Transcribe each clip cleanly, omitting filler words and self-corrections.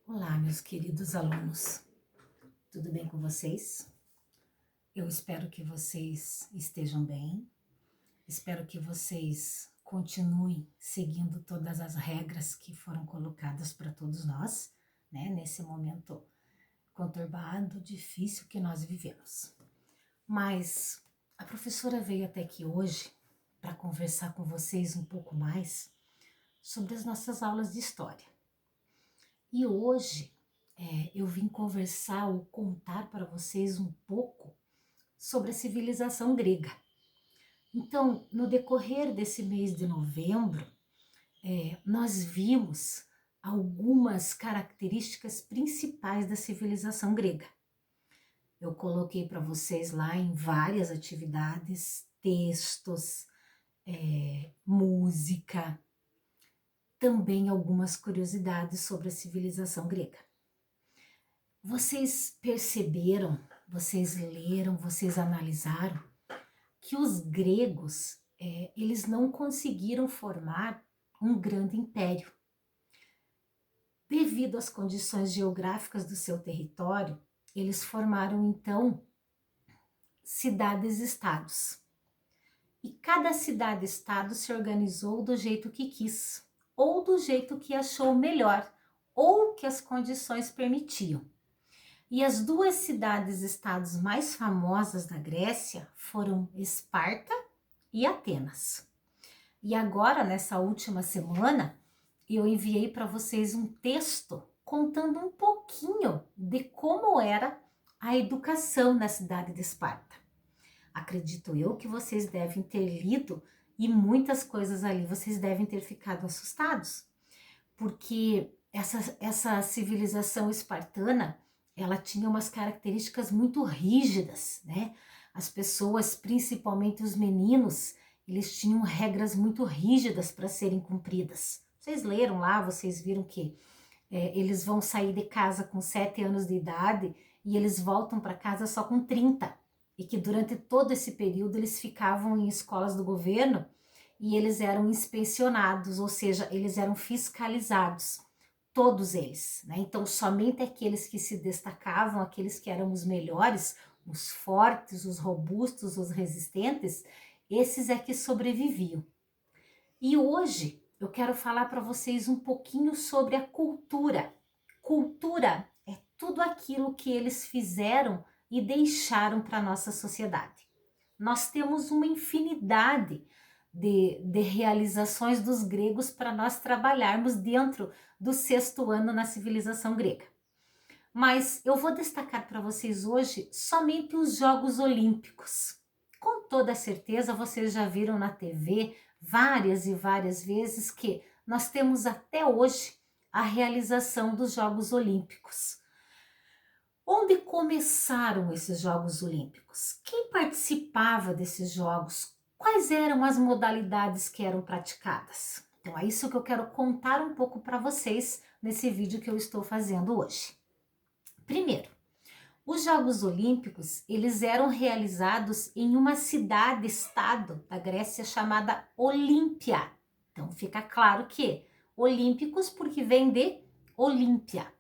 Olá, meus queridos alunos, tudo bem com vocês? Eu espero que vocês estejam bem, espero que vocês continuem seguindo todas as regras que foram colocadas para todos nós, né, nesse momento conturbado, difícil que nós vivemos. Mas a professora veio até aqui hoje para conversar com vocês um pouco mais sobre as nossas aulas de história. E hoje eu vim conversar ou contar para vocês um pouco sobre a civilização grega. Então, no decorrer desse mês de novembro, nós vimos algumas características principais da civilização grega. Eu coloquei para vocês lá em várias atividades, textos, música, também algumas curiosidades sobre a civilização grega. Vocês perceberam, vocês leram, vocês analisaram que os gregos, eles não conseguiram formar um grande império. Devido às condições geográficas do seu território, eles formaram então cidades-estados. E cada cidade-estado se organizou do jeito que quis, ou do jeito que achou melhor, ou que as condições permitiam. E as duas cidades-estados mais famosas da Grécia foram Esparta e Atenas. E agora, nessa última semana, eu enviei para vocês um texto contando um pouquinho de como era a educação na cidade de Esparta. Acredito eu que vocês devem ter lido e muitas coisas ali vocês devem ter ficado assustados, porque essa civilização espartana, ela tinha umas características muito rígidas, né? As pessoas, principalmente os meninos, eles tinham regras muito rígidas para serem cumpridas. Vocês leram lá, vocês viram que eles vão sair de casa com 7 anos de idade e eles voltam para casa só com 30. E que durante todo esse período eles ficavam em escolas do governo e eles eram inspecionados, ou seja, eles eram fiscalizados. Todos eles, né? Então, somente aqueles que se destacavam, aqueles que eram os melhores, os fortes, os robustos, os resistentes, esses é que sobreviviam. E hoje eu quero falar para vocês um pouquinho sobre a cultura. Cultura é tudo aquilo que eles fizeram e deixaram para a nossa sociedade. Nós temos uma infinidade de realizações dos gregos para nós trabalharmos dentro do 6º ano na civilização grega. Mas eu vou destacar para vocês hoje somente os Jogos Olímpicos. Com toda certeza vocês já viram na TV várias e várias vezes que nós temos até hoje a realização dos Jogos Olímpicos. Onde começaram esses Jogos Olímpicos? Quem participava desses Jogos? Quais eram as modalidades que eram praticadas? Então é isso que eu quero contar um pouco para vocês nesse vídeo que eu estou fazendo hoje. Primeiro, os Jogos Olímpicos, eles eram realizados em uma cidade-estado da Grécia chamada Olímpia. Então fica claro que Olímpicos porque vem de Olímpia.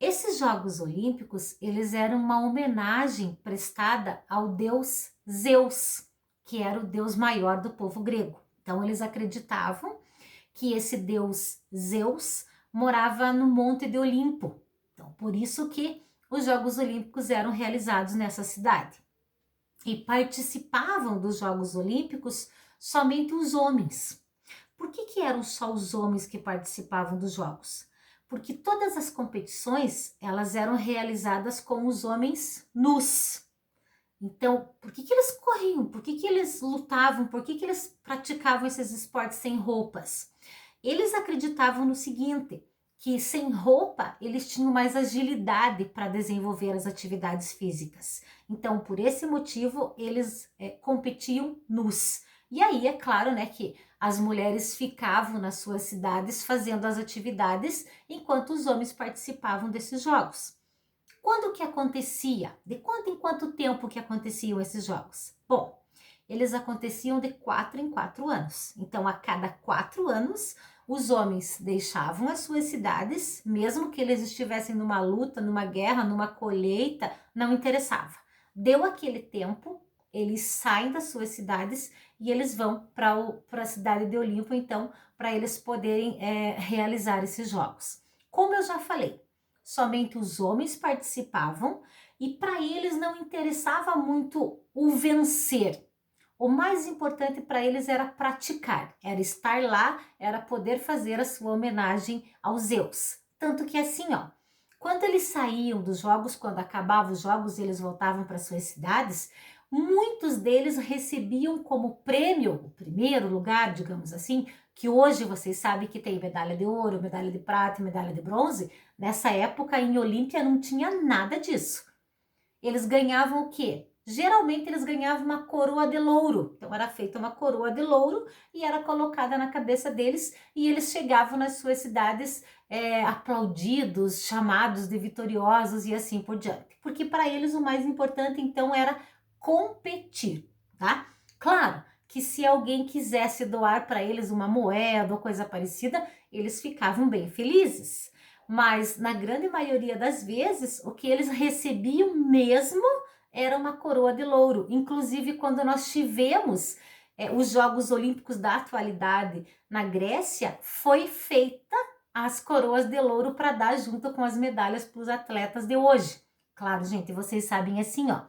Esses Jogos Olímpicos, eles eram uma homenagem prestada ao deus Zeus, que era o deus maior do povo grego. Então, eles acreditavam que esse deus Zeus morava no Monte de Olimpo. Então, por isso que os Jogos Olímpicos eram realizados nessa cidade. E participavam dos Jogos Olímpicos somente os homens. Por que eram só os homens que participavam dos Jogos? Porque todas as competições, elas eram realizadas com os homens nus. Então, por que eles corriam? Por que eles lutavam? Por que eles praticavam esses esportes sem roupas? Eles acreditavam no seguinte, que sem roupa eles tinham mais agilidade para desenvolver as atividades físicas. Então, por esse motivo, eles competiam nus. E aí, é claro, né, que as mulheres ficavam nas suas cidades fazendo as atividades, enquanto os homens participavam desses jogos. Quando que acontecia? De quanto em quanto tempo que aconteciam esses jogos? Bom, eles aconteciam de 4 em 4 anos. Então, a cada 4 anos, Os homens deixavam as suas cidades, mesmo que eles estivessem numa luta, numa guerra, numa colheita, não interessava. Deu aquele tempo, eles saem das suas cidades e eles vão para a cidade de Olimpo, então, para eles poderem realizar esses jogos. Como eu já falei, somente os homens participavam e para eles não interessava muito o vencer. O mais importante para eles era praticar, era estar lá, era poder fazer a sua homenagem aos Zeus. Tanto que assim, ó, quando eles saíam dos jogos, quando acabavam os jogos e eles voltavam para suas cidades, muitos deles recebiam como prêmio, o primeiro lugar, digamos assim, que hoje vocês sabem que tem medalha de ouro, medalha de prata e medalha de bronze. Nessa época, em Olímpia, não tinha nada disso. Eles ganhavam o quê? Geralmente eles ganhavam uma coroa de louro. Então era feita uma coroa de louro e era colocada na cabeça deles e eles chegavam nas suas cidades aplaudidos, chamados de vitoriosos e assim por diante. Porque para eles o mais importante então era competir, tá? Claro que se alguém quisesse doar para eles uma moeda ou coisa parecida, eles ficavam bem felizes. Mas na grande maioria das vezes, o que eles recebiam mesmo era uma coroa de louro. Inclusive, quando nós tivemos os Jogos Olímpicos da atualidade na Grécia, foi feita as coroas de louro para dar junto com as medalhas para os atletas de hoje. Claro, gente, vocês sabem assim, ó,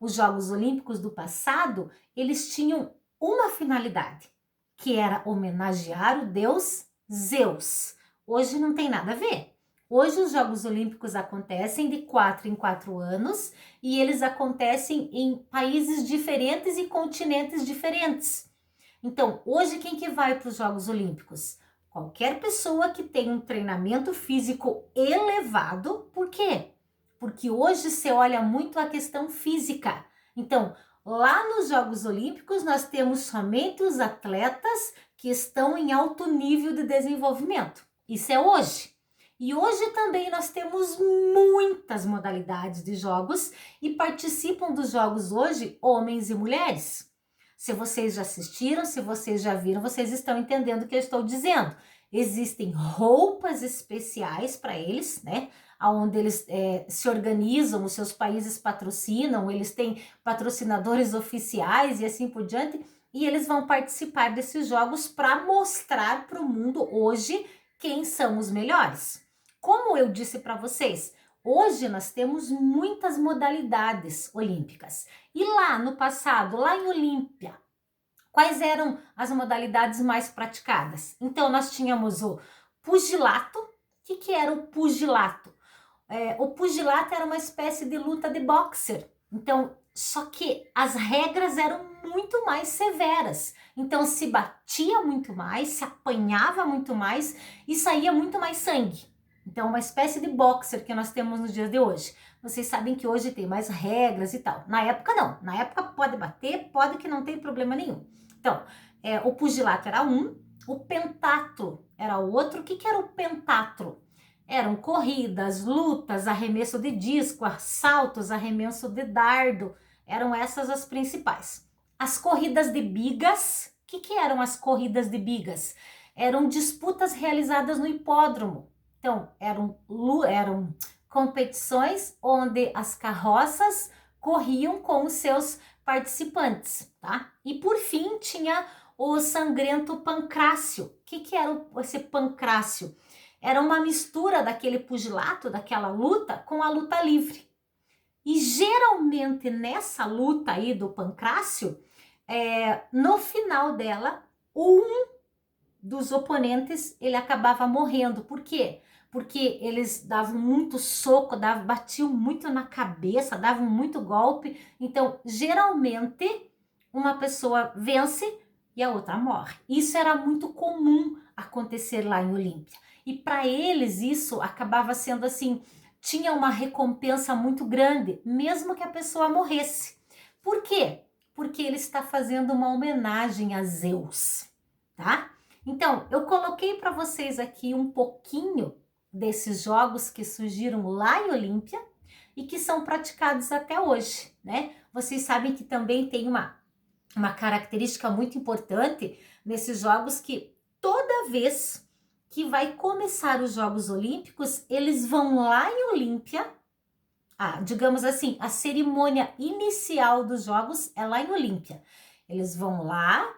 os Jogos Olímpicos do passado, eles tinham uma finalidade, que era homenagear o deus Zeus. Hoje não tem nada a ver. Hoje os Jogos Olímpicos acontecem de 4 em 4 anos e eles acontecem em países diferentes e continentes diferentes. Então, hoje quem que vai para os Jogos Olímpicos? Qualquer pessoa que tem um treinamento físico elevado. Por quê? Porque hoje você olha muito a questão física. Então, lá nos Jogos Olímpicos nós temos somente os atletas que estão em alto nível de desenvolvimento. Isso é hoje. E hoje também nós temos muitas modalidades de jogos e participam dos jogos hoje homens e mulheres. Se vocês já assistiram, se vocês já viram, vocês estão entendendo o que eu estou dizendo. Existem roupas especiais para eles, né? Onde eles se organizam, os seus países patrocinam, eles têm patrocinadores oficiais e assim por diante, e eles vão participar desses jogos para mostrar para o mundo hoje quem são os melhores. Como eu disse para vocês, hoje nós temos muitas modalidades olímpicas. E lá no passado, lá em Olímpia, quais eram as modalidades mais praticadas? Então, nós tínhamos o pugilato. O que era o pugilato? O pugilato era uma espécie de luta de boxer. Então, só que as regras eram muito mais severas. Então, se batia muito mais, se apanhava muito mais e saía muito mais sangue. Então, uma espécie de boxer que nós temos nos dias de hoje. Vocês sabem que hoje tem mais regras e tal. Na época, não. Na época, pode bater, pode que não tem problema nenhum. Então, o pugilato era um, o pentatlo era outro. O que era o pentatlo? Eram corridas, lutas, arremesso de disco, saltos, arremesso de dardo. Eram essas as principais. As corridas de bigas. O que eram as corridas de bigas? Eram disputas realizadas no hipódromo. Então, eram competições onde as carroças corriam com os seus participantes, tá? E por fim, tinha o sangrento pancrácio. O que era esse pancrácio? Era uma mistura daquele pugilato, daquela luta, com a luta livre. E geralmente nessa luta aí do pancrácio, no final dela, um dos oponentes, ele acabava morrendo. Por quê? Porque eles davam muito soco, batiam muito na cabeça, davam muito golpe. Então, geralmente, uma pessoa vence e a outra morre. Isso era muito comum acontecer lá em Olímpia. E para eles isso acabava sendo assim, tinha uma recompensa muito grande, mesmo que a pessoa morresse. Por quê? Porque ele está fazendo uma homenagem a Zeus, tá? Então, eu coloquei para vocês aqui um pouquinho desses jogos que surgiram lá em Olímpia e que são praticados até hoje, né? Vocês sabem que também tem uma característica muito importante nesses jogos, que toda vez que vai começar os Jogos Olímpicos, eles vão lá em Olímpia. Digamos assim, a cerimônia inicial dos Jogos é lá em Olímpia. Eles vão lá,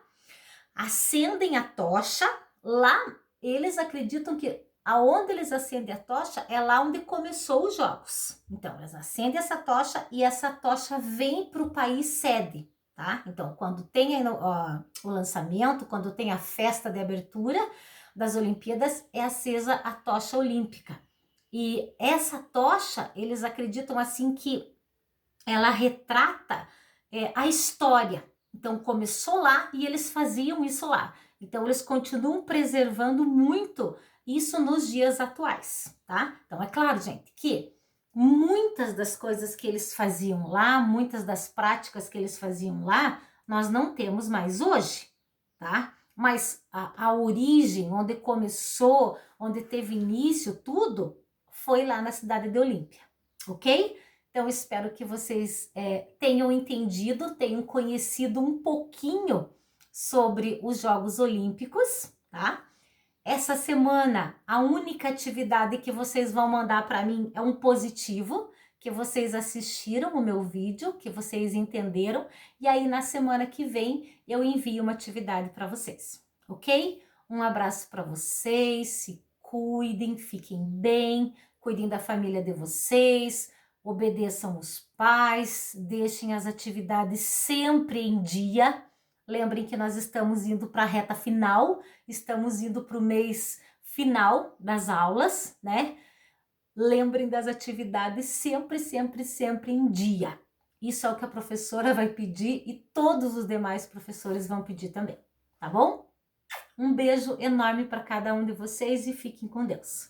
acendem a tocha, lá eles acreditam que aonde eles acendem a tocha é lá onde começou os Jogos. Então, eles acendem essa tocha e essa tocha vem para o país sede, tá? Então, quando tem o lançamento, quando tem a festa de abertura das Olimpíadas, é acesa a tocha olímpica. E essa tocha, eles acreditam assim que ela retrata a história. Então, começou lá e eles faziam isso lá. Então, eles continuam preservando muito isso nos dias atuais, tá? Então, é claro, gente, que muitas das coisas que eles faziam lá, muitas das práticas que eles faziam lá, nós não temos mais hoje, tá? Mas a origem, onde começou, onde teve início, tudo, foi lá na cidade de Olímpia, ok? Então, espero que vocês tenham entendido, tenham conhecido um pouquinho sobre os Jogos Olímpicos, tá? Essa semana, a única atividade que vocês vão mandar para mim é um positivo, que vocês assistiram o meu vídeo, que vocês entenderam, e aí na semana que vem eu envio uma atividade para vocês, ok? Um abraço para vocês, se cuidem, fiquem bem, cuidem da família de vocês, obedeçam os pais, deixem as atividades sempre em dia. Lembrem que nós estamos indo para a reta final, estamos indo para o mês final das aulas, né? Lembrem das atividades sempre, sempre, sempre em dia. Isso é o que a professora vai pedir e todos os demais professores vão pedir também, tá bom? Um beijo enorme para cada um de vocês e fiquem com Deus.